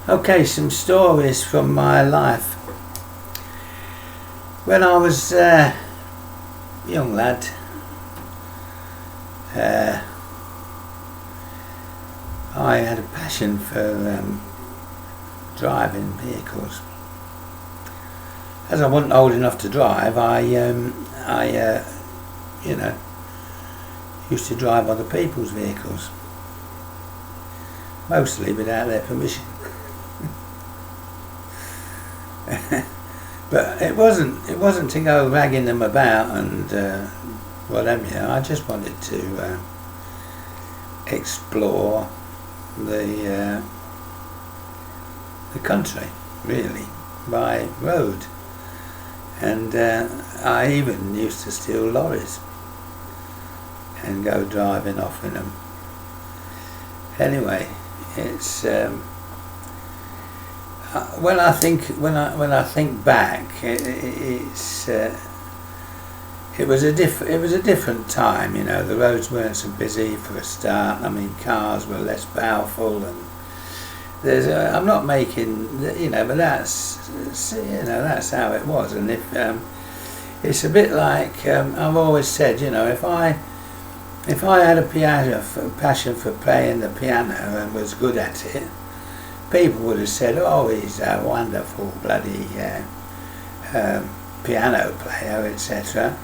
Okay, some stories from my life. When I was a young lad, I had a passion for driving vehicles. As I wasn't old enough to drive, I used to drive other people's vehicles, mostly without their permission. But it wasn't to go ragging them about and whatever. I just wanted to explore the country, really, by road. And I even used to steal lorries and go driving off in them. Anyway, it's when I think back, it was a different time. You know, the roads weren't so busy for a start. I mean, cars were less powerful, and I'm not making, but that's how it was. And if it's a bit like I've always said, if I had a passion for playing the piano and was good at it, people would have said, "Oh, he's a wonderful bloody piano player, etc."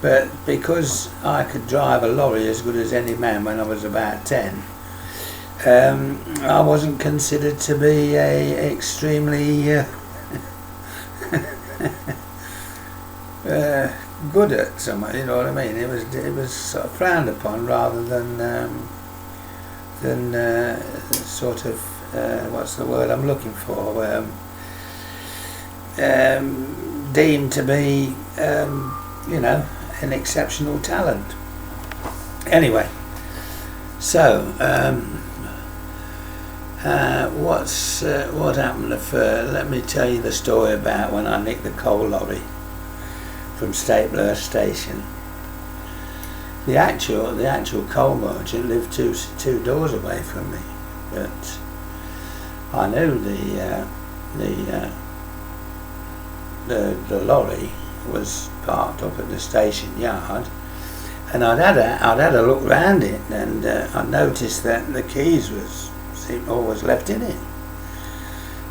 But because I could drive a lorry as good as any man when I was about 10, I wasn't considered to be a extremely good at something. You know what I mean? It was sort of frowned upon rather than sort of what's the word I'm looking for? Deemed to be an exceptional talent. Anyway, so what happened? Let me tell you the story about when I nicked the coal lorry from Stapler Station. The actual coal merchant lived two doors away from me, but I knew the lorry was parked up at the station yard, and I'd had a look round it, and I noticed that the keys seemed always left in it.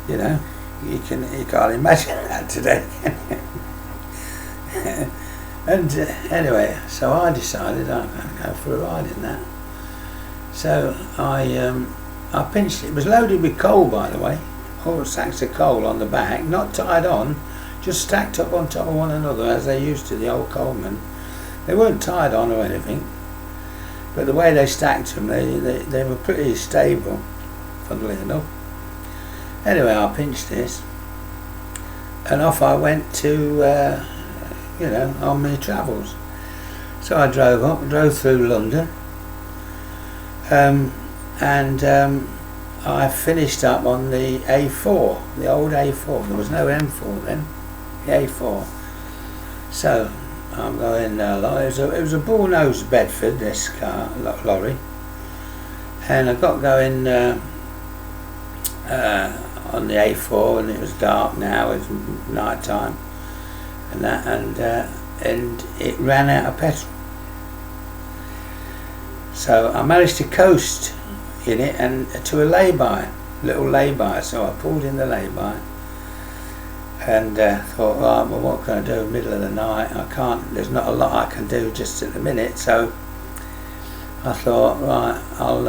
You know, you can't imagine that today, can you? And anyway, so I decided I'm going to go for a ride in that. So I pinched it. It was loaded with coal, by the way, all sacks of coal on the back, not tied on, just stacked up on top of one another as they used to, the old coalmen. They weren't tied on or anything, but the way they stacked them, they were pretty stable, funnily enough. Anyway, I pinched this, and off I went to, on my travels. So I drove through London, and I finished up on the A4, the old A4. There was no M4 then, the A4. So I'm going along. It was a bull-nosed Bedford, this lorry, and I got going on the A4, and it was dark now. It was night time, and it ran out of petrol. So I managed to coast in it and to a little lay-by. So I pulled in the lay-by and thought, right, well, what can I do? Middle of the night, there's not a lot I can do just at the minute. So I thought, right, I'll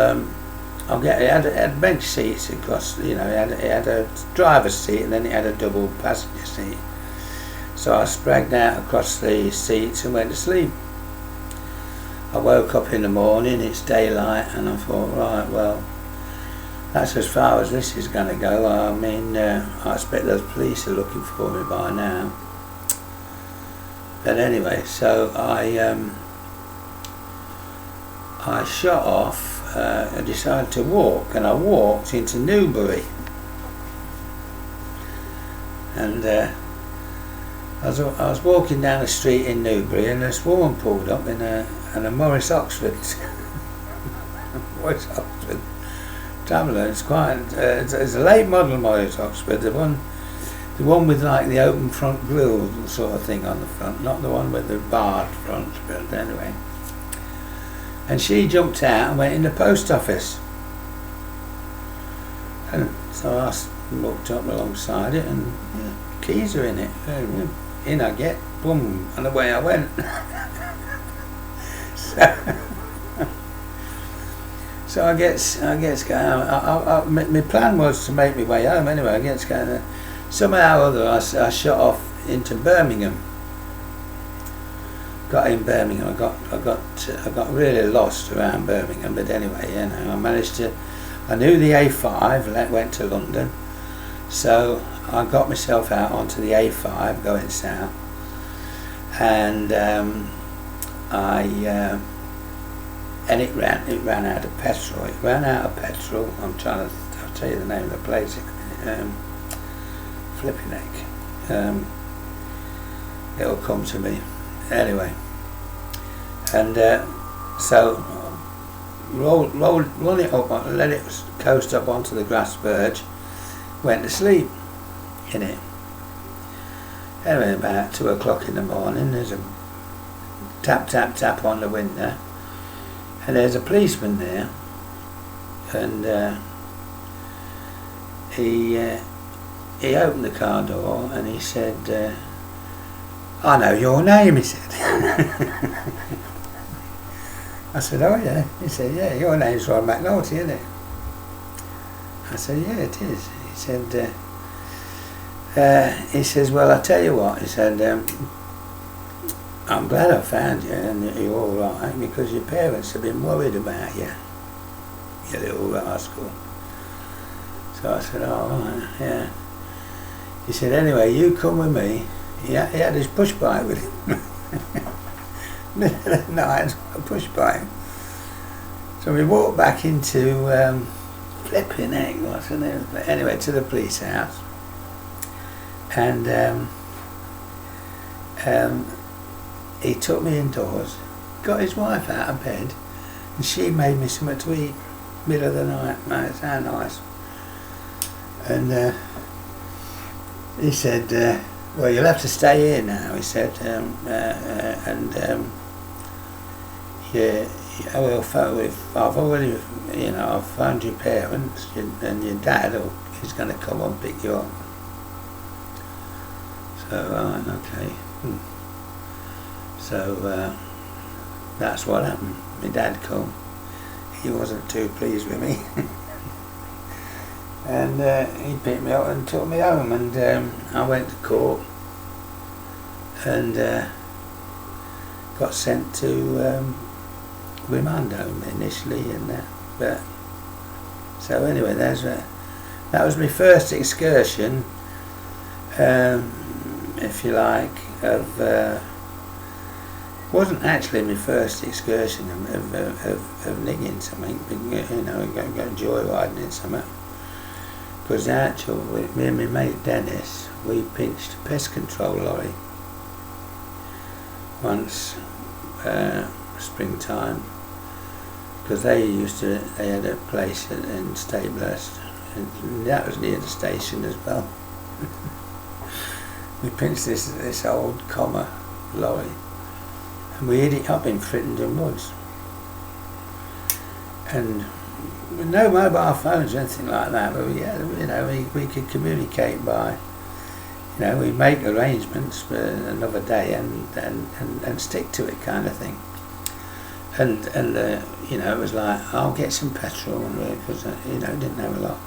get. It had bench seats across. It had a driver's seat, and then it had a double passenger seat. So I spragged out across the seats and went to sleep. I woke up in the morning, it's daylight, and I thought, right, well, that's as far as this is going to go. I mean, I expect those police are looking for me by now. But anyway, so I shot off. I decided to walk, and I walked into Newbury. And I was walking down the street in Newbury, and this woman pulled up in a Morris Oxford Traveller. It's quite. It's a late model Morris Oxford. The one with like the open front grille sort of thing on the front, not the one with the barred front. But anyway. And she jumped out and went in the post office. And so I walked up alongside it, and keys are in it. In I get, boom, and away I went. So I gets going. My plan was to make my way home anyway. I gets going. Somehow or other, I shot off into Birmingham. Got in Birmingham. I got really lost around Birmingham. But anyway, I managed to. I knew the A5. Went to London, so I got myself out onto the A5 going south, and it ran out of petrol. It ran out of petrol. I'll tell you the name of the place. Flipping heck. It'll come to me. Anyway. And so roll it up, let it coast up onto the grass verge, went to sleep in it. Anyway, about 2 o'clock in the morning, there's a tap tap tap on the window, and there's a policeman there, and he opened the car door and he said, "I know your name," he said. I said, "Oh yeah." He said, "Yeah, your name's Ron McNulty, isn't it?" I said, "Yeah, it is." He said, he says, "Well, I tell you what," he said, "I'm glad I found you and that you're all right, because your parents have been worried about you, you little rascal." So I said, "Oh, all right, yeah." He said, "Anyway, you come with me." He had his push bike with him. Middle of the night, a push bike. So we walked back into flipping heck, what's the name? Anyway, to the police house, and he took me indoors, got his wife out of bed, and she made me something to eat. Middle of the night, mate, it's how nice. And he said, "Well, you'll have to stay here now," he said, yeah, well, I've already, I've found your parents, and your dad is going to come and pick you up. So, right, okay. So, that's what happened. My dad come. He wasn't too pleased with me. And he picked me up and took me home, and I went to court, and got sent to remand home initially, and that. But so anyway, that was my first excursion, if you like, of. Wasn't actually my first excursion of nigging something, going joyriding in something. Because me and my mate Dennis, we pinched a pest control lorry once, springtime, because they had a place in Stablehurst, and that was near the station as well. We pinched this old comma lorry, and we hid it up in Frittenden Woods, and with no mobile phones or anything like that, but we could communicate by, we make arrangements for another day and stick to it, kind of thing. And it was like, I'll get some petrol, because didn't have a lot.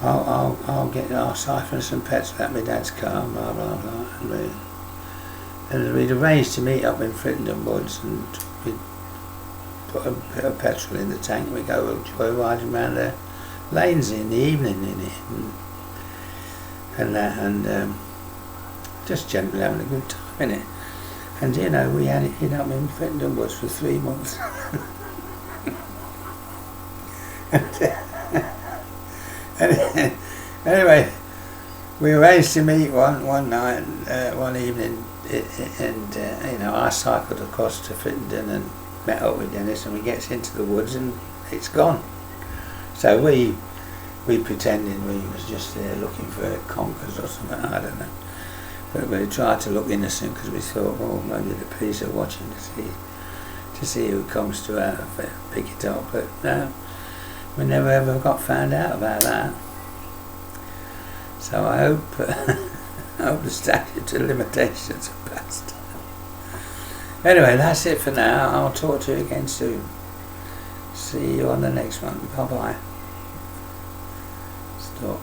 I'll siphon some petrol at my dad's car, blah blah blah. And we'd arranged to meet up in Frittenden Woods, and we'd put a bit of petrol in the tank. We go joyriding around the lanes in the evening in it, and just generally having a good time in it. And we had it hid up in Frittenden Woods for 3 months. and anyway, we arranged to meet one night, one evening, and I cycled across to Frittenden and met up with Dennis, and we gets into the woods and it's gone. So we pretended we was just there looking for conkers or something, I don't know. But we tried to look innocent because we thought, well, maybe the police are watching to see who comes to pick it up. But no, we never ever got found out about that. So I hope, I hope the statute of limitations are passed. Anyway, that's it for now. I'll talk to you again soon. See you on the next one. Bye bye. Stop.